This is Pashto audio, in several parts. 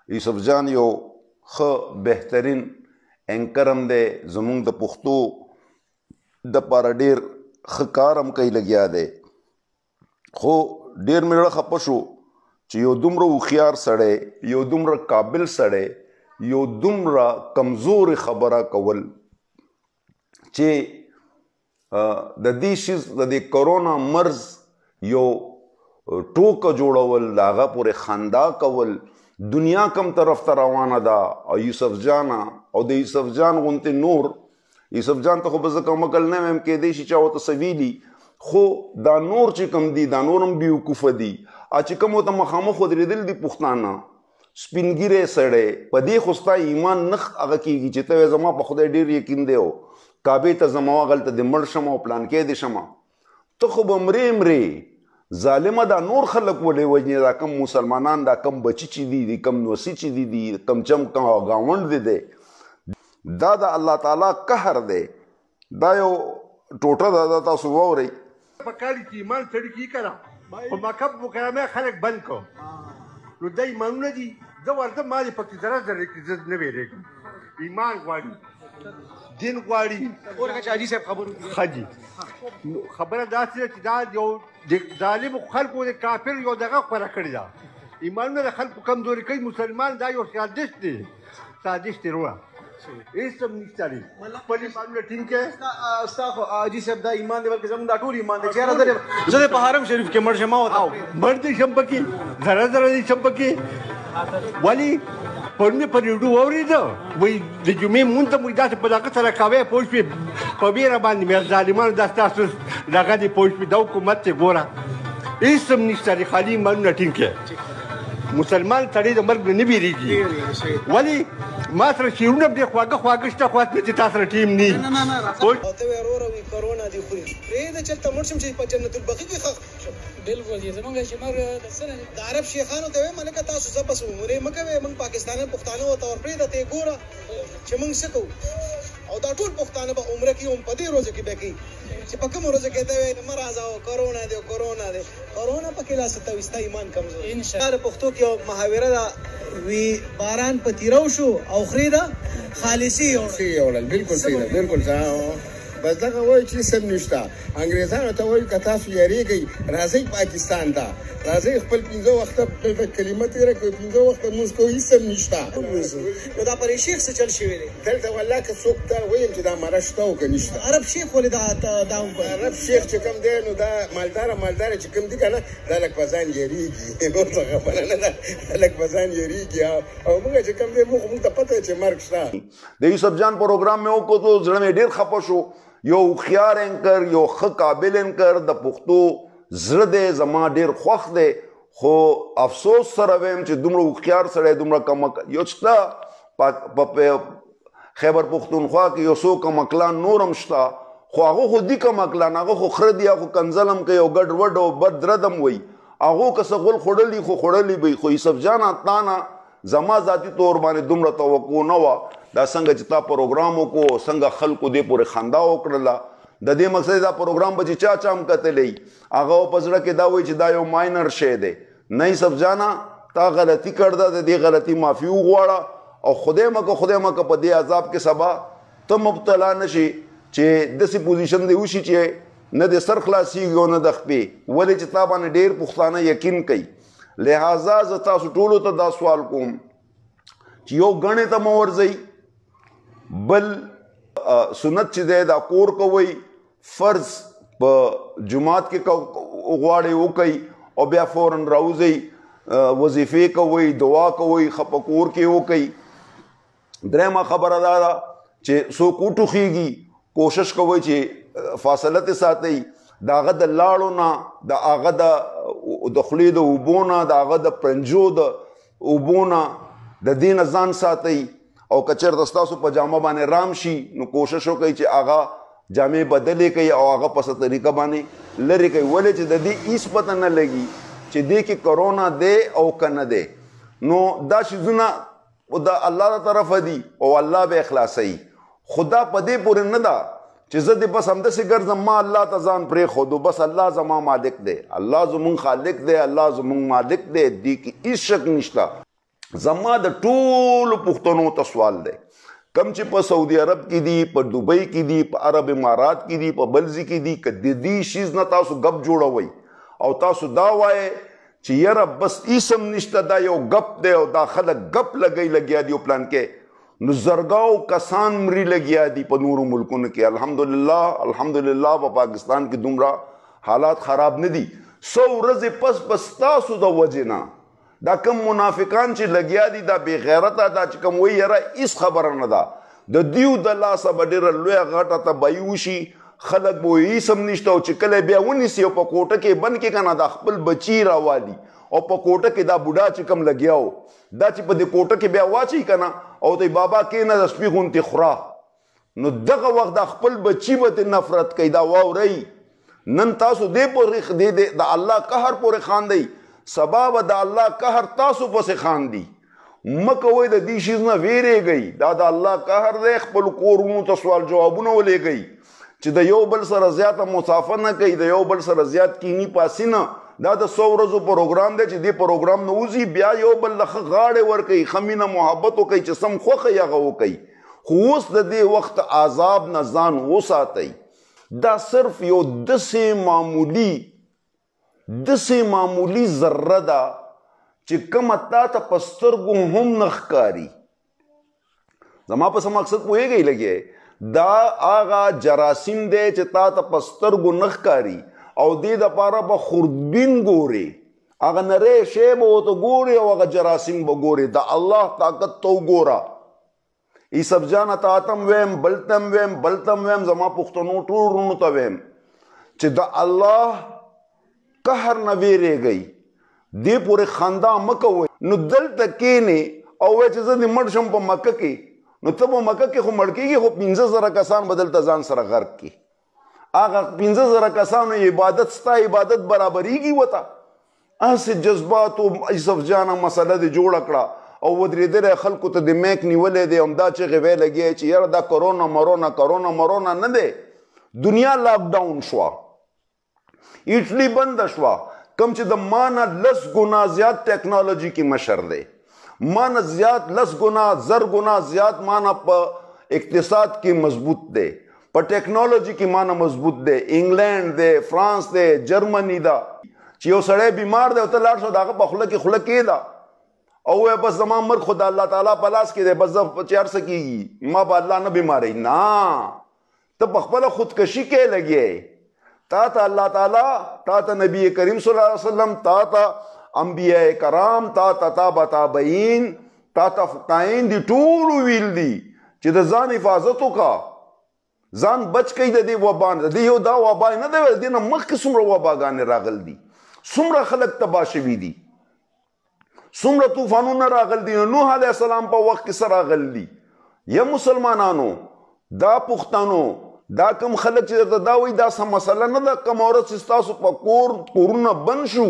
یوسف جان یو ښه بهترین اینکر هم دی، زمونږ د پښتو دپاره ډېر ښه کار هم کوي لګیا دی. خو ډېر مې زړه خفه شو چې یو دومره هوښیار سړی، یو دومره قابل سړی، یو دومره کمزورې خبره کول چې د دې شیز د دې کرونا مرض یو ټوکه جوړول، د هغه پورې خندا کول، دنیا کم طرف ته روانه ده. او یوسف جان او د یوسف جان غوندې نور، یوسف جان ته خو به زه کوم عقل نه ویم کیدای شي چا ورته څه ویلي، خو دا نور چې کوم دي دا نور هم بیوقوفه دي. چې کوم ورته مخامخ ودرېدل دي پښتانه، سپین ږیری سړی، په دې خو ستا ایمان نه هغه کېږي چې ته وایې زما په خدای ډېر یقین دی او کعبې ته ځم او هغلته دې مړ شم او پلانکی دې شم. ته خو به مرې ظالمه دا نور خلک ولې وژنې، دا کم مسلمانان، دا کم بچي چې دي، کم نوسي چې دي، کم چم ګاونډ دی، دا د الله تعالی قهر دی. دا یو ټوټه ده، دا تاسو واورئ. په کال کې ایمان سړي کې کړه په مکب مکرمه خلک بند کو نو دا ایمانونه دي. زه ورته ما دې پکې ذره ذره کې زه نه ویرېږم. ایمان غواړي، دین غواړي. حاجي صاحب خبرو خبره داسې ده چې دا یو د ظالمو خلکو د کافر یو دغه خوره کړې ده. ایمانونه د خلکو کمزوري کوي. مسلمان دا یو سازش دی، سازش دی روه هېڅ هم نشته دی. خپل ایمانونه ټینګ کړئ. ستا خو حاجي صاحب دا ایمان دی، بلکې زموږ دا ټول ایمان دی چې یاره زه دې په حرم شریف کې مړ شم او مړ دې شم پکې، ذره ذره دې شم پکې. ولې پرون مې په ریډیو واورېده وایي د جمعې مونځ ته موږ داسې په دغه سره کوئ پوه شوې په ویره باندې مې ظالمانو دا ستاسو دغه دې پوه شوې دا حکومت دی. ګوره هېڅ هم نشته دی، خالي ایمانونه ټینګ کړئ. مسلمان سړی د مرګ نه بیریږي. ولې ما سره شعرونه هم ډېر خواږه خواږه شته، خو چې تا سره ټیم نه ته وایې وروره وایي کرونا دې خوري، پرېږده چلته مړ شم چې په جنت البقیع کې ښخ شم. بلکل دې زمونږ چې مرګ د څه نه د عرب شیخانو ته وایي ملکه تاسو زه بس عمرې مه کوئ، موږ پاکستانیان پښتانه ورته ورپرېږده ته یې ګوره چې موږ څه کوو. او دا ټول پښتانه به عمره کوي هم په دې روزه کې به کوي چې په کومه روزه کې ته وایې مه راځه او کرونا دی کرونا دی. کرونا پکې لا ستوي، ستا ایمان کمزور. انشاءالله پښتو کې یو محاوره ده وی باران په تیرو شو او خرې ده خالصي یوړل. بلکل صحیح ده، بلکل بس دغه وایي چې سم نشته. انګریزانو ته وایي که تاسو یېرېږئ راځئ پاکستان ته، راځئ خپل 15 وخته دلته کلمه تېره کړئ، 15 وخته لمونځ کوئ، هېڅ هم نشته. نو دا پر شیخ څه چل شوی دی دلته؟ والله که څوک ته ویم چې دا مره شته او که نشته. عرب شیخ ولې دا عرب شیخ چې کوم دی نو دا مالداره چې کوم دي که نه دا لږ په ځان یېرېږي. نور څه خبره نه ده، لږ په ځان یېرېږي. او موږ چې کوم دی موږ ته پته چې مرګ شته. د یوسف جان پروګرام مې وکړو تو زړه مې ډېر خفه شو. یو هوښیار اینکر، یو ښه قابل اینکر، د پښتو زړه دی، زما ډېر خوښ دی. خو افسوس سره ویم چې دومره هوښیار سړی دومره کم یو شته په خیبر پښتونخوا کې یو څو کمکلان نور هم شته، خو هغه خو دي کمکلان، هغه خو خره دي، هغه کنځل هم کوي او ګډ وډ او بد رد هم وایي. هغو که څه غول خوړلي خو خوړلي به وي. خو یوسف جانه تا نه زما ذاتي طور باندې دومره توقع نه وه. دا څنګه چې تا پروګرام وکړو، څنګه خلکو دې پورې خندا وکړله، د دې مقصد دا پروګرام به چې چا هم کتلی هغه په زړه کې دا وایي چې دا یو ماینر شی دی. نه یوسف جانه تا غلطي کړ ده، د دې غلطي معافي وغواړه او خدای مکه په دې عذاب کې سبا ته مبتلا نه شي چې داسې پوزیشن دی وشي چې نه د سر خلاصېږي او نه د خپې. ولې چې تا باندې ډېر پښتانه یقین کوي. لہذا زه تاسو ټولو ته دا سوال کوم چې یو ګڼې ته مه ورځئ، بل سنت چې دی دا کور کوئ، فرض په جماعت کې غواړئ وکئ او بیا فوراً راوځئ، وظیفې کوئ، دعا کوئ، په کور کې وکئ. درېیمه خبره دا ده چې څوک وټوخېږي کوشش کوئ چې فاصله ترې ساتئ، د هغه د لاړو نه، د هغه د خولې د اوبو نه، د هغه د پنجو د اوبو نه، د دې نه ځان ساتئ. او که چېرته ستاسو په جامه باندې رام شي نو کوشش وکئ چې هغه جامې بدلې کوي او هغه په څه طریقه باندې لرې کوي. ولې چې د دې هېڅ پته نه لګي چې دې کې کرونا دی او که نه دی. نو دا شیزونه د الله د طرفه دي او الله به اخلاصوي. خدا په دې پورې نه ده چې زه دې بس همداسې ګرځم، ما الله ته ځان پرېښودو، بس الله زما مالک دی، الله زمونږ خالق دی، الله زمونږ مالک دی، دې کې هېڅ شک نشته. زما د ټولو پښتنو ته سوال دی کم چې په سعودي عرب کې دي په دوبۍ کې دي په عرب امارات کې دي په بل ځای کې دي که د دې شیز نه تاسو ګپ جوړوئ او تاسو دا وایئ چې یاره بس ایسم نشته دا یو ګپ دی او دا خلک ګپ لګیا دي او پلان کې نو زرګاو کسان مري لګیا دي په نورو ملکونو کې الحمدلله په پاکستان کې دومره حالات خراب نه دي 100 ورځې پس تاسو د وجې نه دا کم منافقان چې لګیا دي دا بې غیرته دا چې کوم وایي یاره هېڅ خبره نه ده د دیو د لاسه به ډېره لویه غټه تباهي وشي خلک به وایي هېڅ هم نشته او چې کله بیا ونیسي او په کوټه کې بند کې که نه دا خپل بچي راوالي او په کوټه کې دا بوډا چې کوم لګیا و دا چې په دې کوټه کې بیا واچي که نه او ته بابا کېنه د سپي غوندې خوره نو دغه وخت دا خپل بچي به ترې نفرت کوي دا واورئ نن تاسو دې پورې د الله قهر پورې خاندئ سبا به د الله قهر تاسو پسې خاندي مه کوئ د دې شیز نه ویرېږئ دا د الله قهر دی خپل کورونو ته سوال جوابونه ولېږئ چې د یو بل سره زیاته مسافه نه کوي د یو بل سره زیات کینی پاسي نه دا د 100 ورځو پروګرام دی چې دې پروګرام نه وځي بیا یو بل له ښه غاړې ورکوي ښه مینه محبت وکوي چې سم خوښه یې هغه وکوي خو اوس د دې وخت عذاب نه ځان وساتئ دا صرف یو دسې معمولی ذره ده چې کومه تا ته په سترګو هم نه ښکاري زما په څه مقصد پوهېږئ لګی دا هغه جراثیم دی چې تا ته په سترګو نه ښکاري او دې دپاره به خوردبین ګورې هغه نری شی به ورته ګورې او هغه جراثیم به ګورې د الله طاقت ته وګوره یوسف جانه تاتم ویم بلتم ویم زما پښتنو ټول وروڼو ته ویم چې د الله قهر نه ویرېږئ دې پورې خندا مه کوئ نو دلته کښېنې او وایې چې زه دې مړ شم په مکه کې نو ته په مکه کې خو مړ کېږي خو 15,000 کسان به دلته ځان سره غرق کړي هغه 15,000 کسانو عبادت ستا عبادت برابرېږي ورته هسې جذباتو یوسف جانه مسله دې جوړه کړه او ودرېدلی خلکو ته د میک نیولی دی همدا چغې ویې لګیا چې یاره دا کرونا نه دی دنیا لاکډاون شوه ایټلی بنده شوه کم چې د ما نه 10 ګنا زیات ټیکنالوجي کې مشر دی ما نه زیات 10 ګنا 1000 ګنا زیات ما نه په اقتصاد کې مضبوط دی په ټیکنالوجي کې ما نه مضبوط دی انګلینډ دی فرانس دی جرمني ده چې یو سړی بیمار دی او ته لاړ شو د هغه په خوله کې خوله کېده او وایه بس زما مرګ خو د الله تعالی په لاس کې دی بس زه چې هر څه کېږي ما به الله نه بیماروي نه ته په خپله خودکشي کې لګیې تا ته الله تعالی تا ته نبی کریم صلی الله علیه وسلم تا ته انبیاء کرام تا ته تابع تابعین تا ته فقهاین دي ټولو ویل دي چې د ځان حفاظت وکړه ځان بچ کوي د دې وبا نه د دې یو دا وبا نه دی د دې نه مخکې څومره وباګانې راغل دي څومره خلک تباه شوي دي څومره طوفانونه راغل دي نوح علیه السلام په وخت کې څه راغل دي یا مسلمانانو دا پښتنو دا کم خلک چې درته دا وایي دا سم مسله نه ده کم عورت چې ستاسو په کورونه بند شو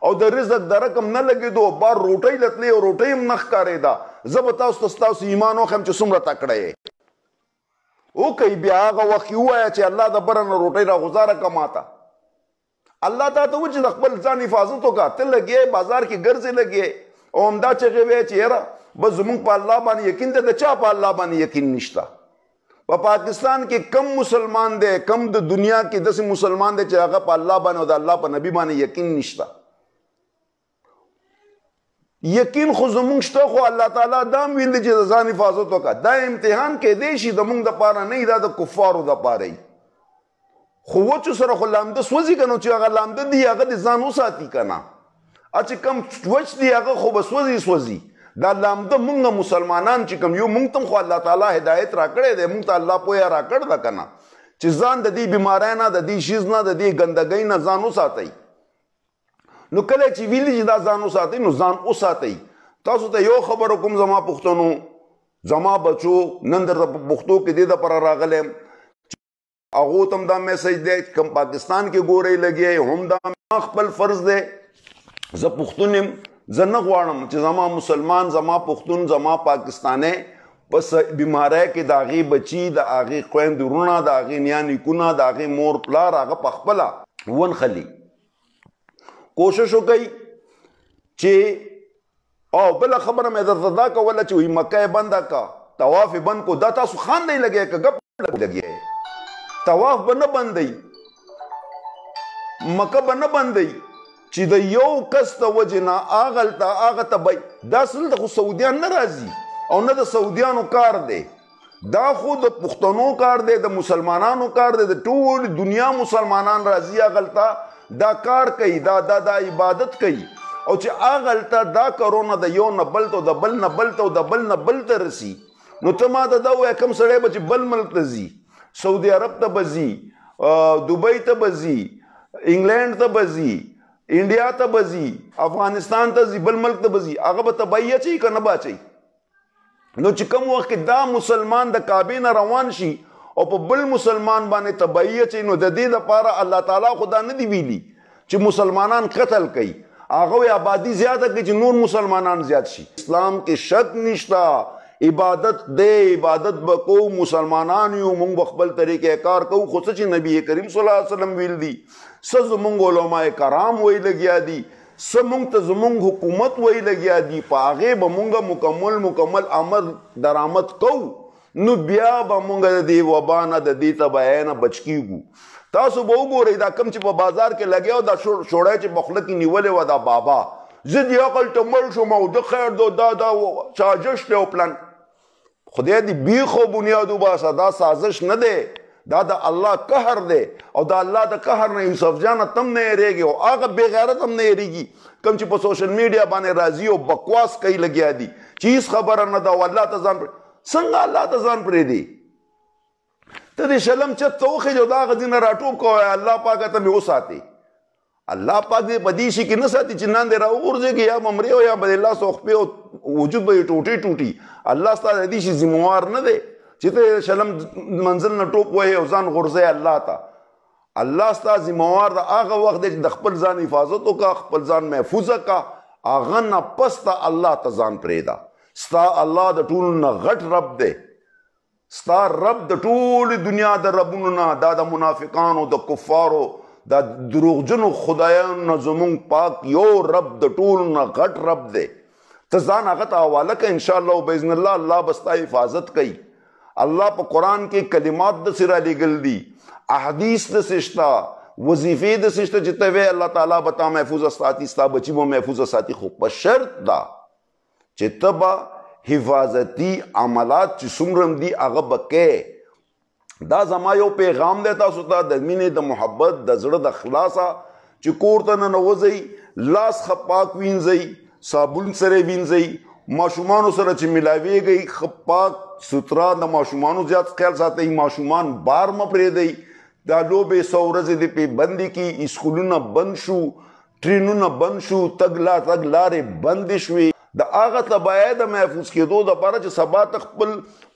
او د رزق د رقم نه لګېدو بار روټۍ لتلی او روټۍ هم نه ښکارېده زه به تاسو ته ستاسو ایمان وښیم چې څومره تکړه یې وکئ بیا هغه وخت کې ووایه چې الله د بره نه روټۍ راغوزاره کړه ماته الله تا ته وایي چې د خپل ځان حفاظت وکړه ته لګې بازار کې ګرځې لګې او همدا چغې وایې چې یاره بس زموږ په الله باندې یقین دی د چا په الله باندې یقین نشته په پاکستان کې کم مسلمان دی کم د دنیا کې داسې مسلمان دی چې هغه په الله باندې او د الله په نبي باندې یقین نشته یقین خو زمونږ شته خو الله تعالی دا هم ویل دی چې د ځان حفاظت وکړه دا امتحان کیدی شي زمونږ دپاره نه وي دا د کفارو دپاره وي خو وچو سره خو لامده سوځي که نو چې هغه لامده دی هغه د ځان وساتي که نه چې کم وچ دی هغه خو به سوځي دا لامده مونږ مسلمانان چې کوم یو مونږ ته خو الله تعالی هدایت راکړی دی مونږ ته الله پوهه راکړ ده که نه چې ځان د دې بیمارۍ نه د دې شیز نه د دې ګندګۍ نه ځان وساتئ نو کله چې ویلي چې دا ځان وساتئ نو ځان وساتئ تاسو ته یو خبر کوم زما پښتنو زما بچو نن درته په پښتو کې دې دپاره راغلی یم هغو ته هم دا میسج دی کم پاکستان کې ګورئ لګی هم دا خپل فرض دی زه پښتون یم زه نه غواړم چې زما مسلمان زما پښتون زما پاکستانی پس بیماری کې د هغې بچي د هغې خویندې وروڼه د هغې نیا نیکونه د هغې مور پلار هغه پخپله ونښلي کوشش وکئ چې او بله خبره مې درته دا کوله چې وایي مکه یې بنده کا طواف یې بند کو دا تاسو خاندئ لګئ که ګپ لګئ طواف به نه بندئ مکه به نه بندئ چې د یو کس د وجې نه هغه ته به دا دلته خو سعودیان نه راځي او نه د سعودیانو کار دی دا خو د پښتنو کار دی د مسلمانانو کار دی د ټول دنیا مسلمانان راځي هغلته دا کار کوي دا عبادت کوي او چې هغلته دا کرونا د یو نه بل ته د بل نه بل ته د بل نه بل ته رسي نو ته ما ته دا ووایه کوم سړی به چې بل ملک ته ځي سعودي عرب ته به ځي دوبۍ ته به ځي انګلینډ ته به ځي انډیا ته به ځي افغانستان ته ځي بل ملک ته به ځي هغه به تبعیه اچوي که نه به اچوي نو چې کوم وخت کې دا مسلمان د کعبې نه روان شي او په بل مسلمان باندې تبعیه اچوي نو د دې دپاره الله تعالی خو دا نه دي ویلي چې مسلمانان قتل کوي هغه وی آبادي زیاته کړي چې نور مسلمانان زیات شي اسلام کې شک نشته عبادت دی عبادت به کوو مسلمانان یو موږ به خپل طریقې کار کوو خو څه چې نبی کریم صلی الله علیه وسلم ویل دي څه زموږ علماء کرام وی لګیا دي څه موږ ته زموږ حکومت وی لګیا دي په هغې به موږ مکمل عمل درآمد کوو نو بیا به موږ د دې وبا نه د دې تبعۍ نه بچ کیږو تاسو به وګورئ دا کم چې په بازار کې لګیا او دا شوړی چې په خوله کې نیولې وه دا بابا زه دې عقل ته مړ شوم او د خیر دا سازش دی او پلان خدای دې بیخو بنیاد وباسه دا سازش نه دی دا د الله قهر دی او د الله د قهر نه یوسف جان تم نه یریږي او هغه بې غیرت هم نه یریږي کوم چې په سوشل میډیا باندې راځي او بکواس کوي لګیا دي چې هیڅ خبره نه ده او الله ته ځان څنګه الله ته ځان پرېږدي ته دې شلم چت ته وخېږي او د هغه ځینه راټوپ کوی الله پاکه ته مې وساتې الله پاک دې په دې شي کې نه ساتي چې نن دې راوغورځېږي یا به مرې او یا به دې لاس او خپې او وجود به یې ټوټې الله ستا د دې شي ذموار نه دی چې ته شلم منزل نه ټوپ وهې او ځان غورځوې الله ته الله ستا ذموار د هغه وخت دی چې د خپل ځان حفاظت وکړه خپل ځان محفوظه کړه هغه نه پس ته الله ته ځان پرېږده ستا الله د ټولو نه غټ رب دی ستا رب د ټولې دنیا د ربونو نه دا د منافقانو د کفارو دا دروغجنو خدایانو نه زمونږ پاک یو رب د ټولو نه غټ رب دی ته ځان هغه ته حواله کړه انشاءالله باذن الله الله به ستا حفاظت کوي الله په قرآن کې کلمات داسې رالیږل دي احادیث داسې شته وظیفې داسې شته چې ته وایې الله تعالی به تا محفوظه ساتي ستا بچي به محفوظه ساتي خو په شرط ده چې ته به حفاظتي عملات چې څومره دي هغه به کوې دا زما یو پیغام دی تاسو ته د مینې د محبت د زړه د خلاصه چې کور ته ننوځئ لاس ښه پاک وینځئ صابون سره وینځئ ماشومانو سره چې ملاویږئ ښه پاک سوتره د ماشومانو زیات خیال ساتئ ماشومان بار مه پرېږدئ دا لوبې 100 ورځې دې پې بندې کړي اسکولونه بند شو ټرینونه بند شو تګ لارې بندې شوې د هغه تبعۍ د محفوظ کېدو دپاره چې سبا ته خپل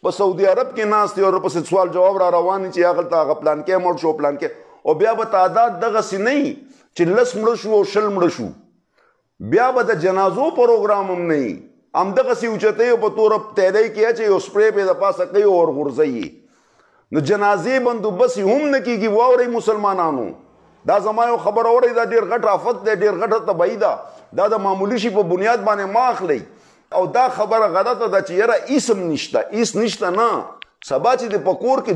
په سعودي عرب کې ناست یې او ورپسې سوال جواب را روان چې هغلته هغه پلانکی مړ شو پلانکی او بیا به تعداد دغسې نه وي چې 10 مړه شو او 20 مړه شو بیا به د جنازو پروګرام هم نه وي همدغسې اوچتوي او په توره تیلی کې اچوي او سپرې پې د پاسه کوي او ورغورځوي نو جنازې بندوبست هم نه کېږي واورئ مسلمانانو دا زما یو خبره اورئ دا ډېر غټ آفت دی ډېر غټه تبعي ده دا د معمولي شي په بنیاد باندې مه اخلئ او دا خبره غلطه ده چې یاره هیڅ هم نشته هیڅ نشته نه سبا چې د په کور کې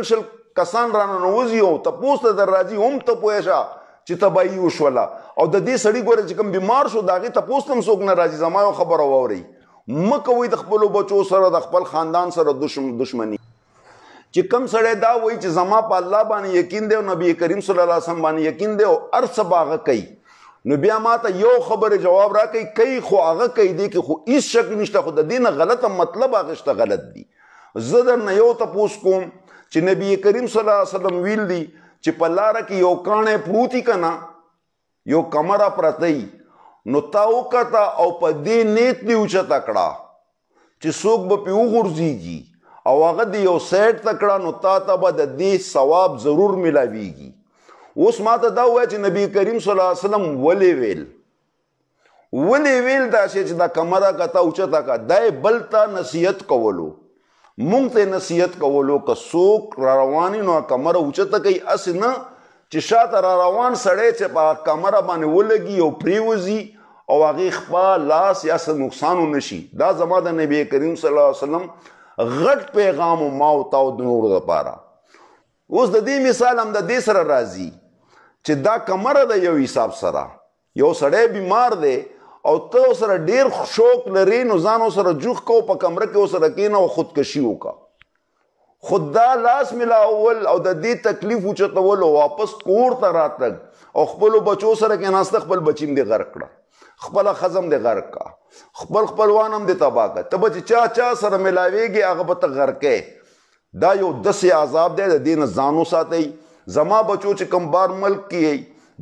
10 شل کسان راننوځي او تپوس ته در راځي هم ته پوه شه چې تبعي وشوله او د دې سړي ګوره چې کوم بیمار شو د هغې تپوس ته هم څوک نه راځي زما یو خبره واورئ مه کوئ د خپلو بچو سره د خپل خاندان سره دشمني چې کم سړی دا وایي چې زما په الله باندې یقین دی او نبی کریم صلی الله علیه وسلم باندې یقین دی او هر څه به هغه کوي نو بیا ما ته یو خبرې جواب راکوي کوي خو هغه کوي دی کې خو هیڅ شک نشته خو د دې نه غلطه مطلب اخیسته غلط دي زه درنه یو تپوس کوم چې نبی کریم صلی الله علیه وسلم ویل دي چې په لاره کې یو کاڼی پروتي که نه یو کمره پرتی نو تا وکته او په دې نیت دې اوچته کړه چې څوک به پې وغورځېږي او هغه دې یو سایډ ته کړه نو تا ته به د دې ثواب ضرور ملاویږي اوس ما ته دا ووایه چې نبی کریم صلی الله علیه وسلم ولې ویل داسې چې دا کمره که تا اوچته که دا یې بل ته نصیحت کولو مونږ ته نصیحت کولو که څوک را رواني نو کمره اوچته کوي هسې نه چې شاته را روان سړی چې په کمره باندې ولګي او پرېوځي او هغې خپل لاس یا څه نقصان ونشي. دا زما د نبی کریم صلی الله علیه وسلم غټ پیغام ما او تا د نورو دپاره. اوس د دې مثال هم د دې سره راځي چې دا کمره ده یو حساب سره. یو سړی بیمار دی او ته سره ډیر شوق لري نو ځان سره جوخ کو په کمره کې سره کېنه او خودکشي وکړه. خود دا لاس ملاول او د دې تکلیف اوچتول او واپس کور ته راتګ او خپلو بچو سره کېناسته خپل بچیم دې غرق کړه، خپله ښځه دې غرق کړه، خپل خپلوان هم دې تباه کړه. ته به چې چا سره ملاویږي هغه به ته غرقې. دا یو داسې عذاب دی، د دې نه ځان وساتئ. زما بچو چې کوم بار ملک کې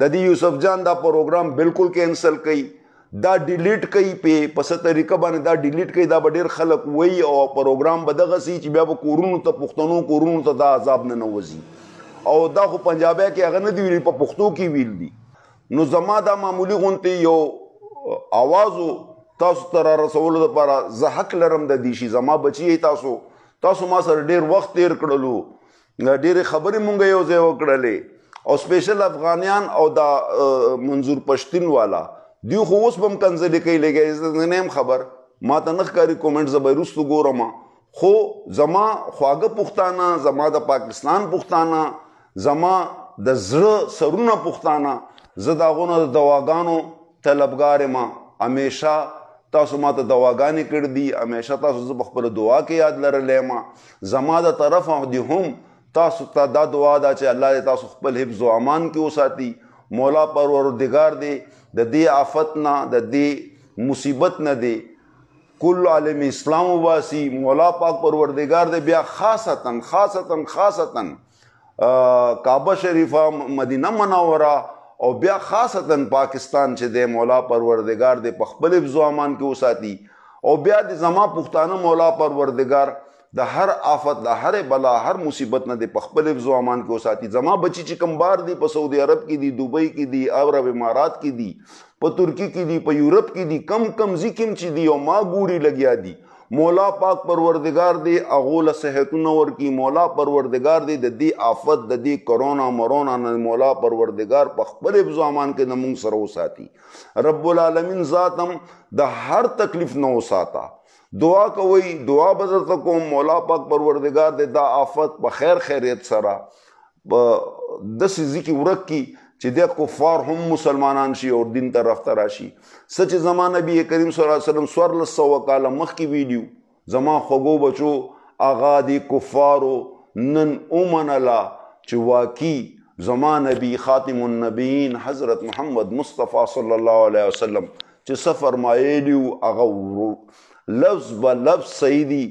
د دې یوسف جان دا پروګرام بالکل کینسل کړي، دا ډیلیټ کوي په څه طریقه باندې دا ډیلیټ کوي. دا به ډېر خلک وایي او پروګرام به دغسې چې بیا به کورونو ته پښتنو کورونو ته دا عذاب نه نوځي. او دا خو پنجابی کې هغه نه دي ویلي، په پښتو کې ویل دي. نو زما دا معمولي غوندې یو آوازو تاسو ته را رسولو دپاره زه حق لرم د دې شي. زما بچي یې تاسو ما سره ډېر وخت تېر کړلو، ډېرې خبرې مونږ یو ځای وکړلې. او سپیشل افغانیان او دا منظور پښتون والا دیو خو اوس به هم کنځلې کوي، لږه زه نه یم خبر، ما ته نه ښکاري کومنټ، زه به یې وروستو ګورم. خو زما خواږه پښتانه، زما د پاکستان پښتانه، زما د زړه سرونه پښتانه، زه د هغو نه د دواګانو طلبګار یم. همیشه تاسو ما ته دواګانې کړي دي، همیشه تاسو زه په خپله دعا کې یاد لرلی یم. زما د طرفه دې هم تاسو ته دا دعا ده چې الله دې تاسو خپل حفظ و امان کې وساتي. مولا پروردگار دې د دې آفت نه، د دې مصیبت نه دې کل عالم اسلام وباسي. مولا پاک پروردگار دې بیا خاصتا کعبه شریفه، مدینه منوره او بیا خاصتا پاکستان چې دې مولا پروردگار دې په خپل حفظ و امان کې وساتي. او بیا دې زما پښتانه مولا پروردگار د هر آفت، د هر بلا، هر مصیبت نه دې په خپل حفظ و امان کې وساتي. زما بچي چې کوم بار دي په سعودي عرب کې دي، دوبۍ کې دي، عرب امارات کې دي، په ترکی کې دي، په یورپ کې دي، کم ځي کوم چې دي او ما ګوري لګیا دي. مولا پاک پروردگار دې هغو له صحتونه ورکړي. مولا پروردگار دې د دې آفت، د دې کرونا مرونا نه مولا پروردگار په خپل حفظ و امان کې د موږ سره وساتي. رب العالمین ذات هم د هر تکلیف نه وساته. دعا کوئ، دعا به درته کوم. مولا پاک پروردگار دې دا آفت په خیر خیریت سره په داسې ځای کې ورک کړي چې د کفار هم مسلمانان شي او دین طرف ته راشي. څه چې زما نبی کریم صلی الله علیه وسلم 1400 کاله مخکې ویلي، زما خوږو بچو هغه د کفارو نن ومنله چې واقعي زما نبی خاتم النبیین حضرت محمد مصطفی صلی الله علیه وسلم چې څه فرمایلي هغه لفظ به لفظ صحیح دي.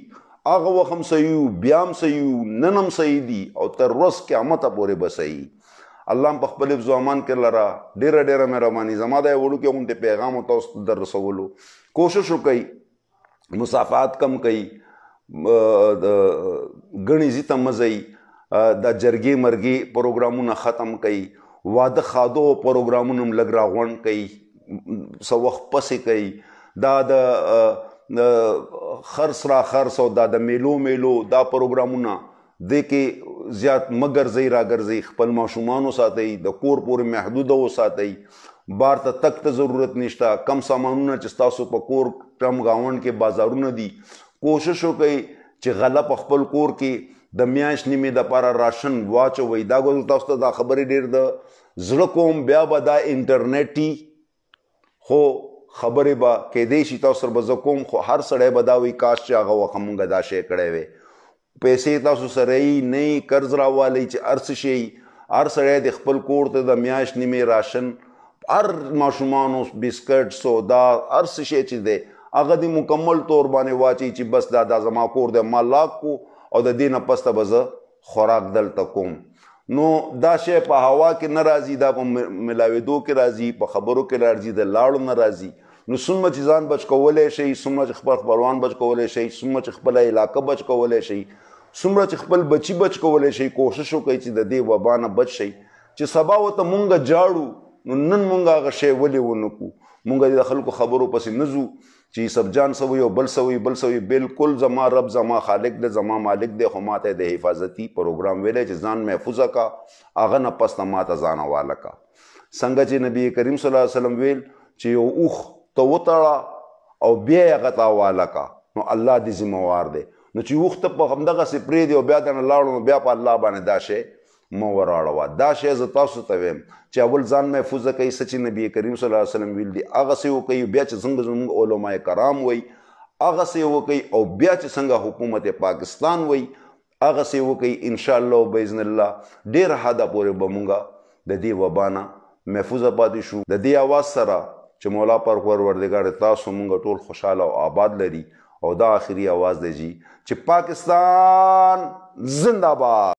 هغه وخت هم صحیح وو، بیا هم صحیح وو، نن هم صحیح دي او تر ورځ قیامته پورې به صحیح. الله هم په خپل حفظ و امان کې لره ډېره ډېره مهرباني. زما دا یو وړوکی غوندې پیغام او تاسو ته در رسولو. کوشش وکئ، مسافات کم کوئ، ګڼې ځي ته مه ځئ، دا جرګې مرګې پروګرامونه ختم کئ، واده خادو پروګرامونه هم لږ راغونډ کئ، څه وخت پسې کئ. دا د خرڅ را خرڅ او دا د میلو دا پروګرامونه دې کې زیات مه ګرځئ را ګرځئ. خپل ماشومان وساتئ، د کور پورې محدوده وساتئ، بار ته تک ته ضرورت نشته. کم سامانونه چې ستاسو په کور ټم ګاونډ کې بازارونه دي، کوشش وکئ چې غله په خپل کور کې د میاشت نیمې دپاره راشن واچوئ. دا ګوزو تاسو ته دا خبرې ډېر د زړه کوم، بیا به دا انټرنیټي خو خبرې به کیدی شي تاسو سره به زه کوم، خو هر سړی به دا وایي کاش چې هغه وخت مونږ دا شی کړی وی. پیسې تاسو سره یي نه یي، قرض راوالی چې هر څه شی. هر سړی د خپل کور ته د میاشت نیمې راشن، هر ماشومانو بسکټ، سودا، هر څه شی چې دی هغه د مکمل طور باندې واچوي چې بس دا زما کور دی، ما لاک کو او د دې نه پس ته به زه خوراک دلته کوم. نو دا شی په هوا کې نه راځي، دا په ملاوېدو کې راځي، په خبرو کې راځي، د لاړو نه راځي. نو څومره چې ځان بچ کولی شئ، څومره چې خپل خپلوان بچ کولی شئ، څومره چې خپله علاقه بچ کولی شئ، څومره چې خپل بچي بچ کولی شئ، کوشش وکئ چې د دې وبا نه بچ شئ. چې سبا ورته مونږ جاړو نو نن مونږ هغه شی ولې ونه کړو. مونږ د خلکو خبرو پسې نه ځو چې یوسف جان څه وایي او بل څه وایي بل څه وایي. بلکل زما رب زما خالق دی، زما مالک دی، خو ماته د حفاظتي پروګرام ویلی چې ځان محفوظه کا، هغه نه پس ته ماته ځان حواله کا. څنګه چې نبی کریم صلی الله علیه وسلم ویل چې یو اوښ ته وتړه او بیا یې هغه ته حواله کا نو الله دې ذمہوار دی نو چې اوښ ته په همدغسې پرېږدي او بیا دنه لاړو نو بیا په الله باندې دا شی مه وراړوه دا شی زه تاسو ته ویم چې اول ځان محفوظه کوي څه چې نبي کریم صلی الله علیه وسلم ویل دي هغسې وکوي بیا چې څنګه زموږ علما کرام وایي هغسې وکوي او بیا چې څنګه حکومت پاکستان وایي هغسې وکوي انشاءالله باذن الله ډېر حده پورې به مونږ د دې وبا نه محفوظه پاتې شو د دې اواز سره چې مولا پروردګار تاسو مونږ ټول خوشحاله او آباد لري او دا آخري اواز دی جی چې پاکستان زندہ باد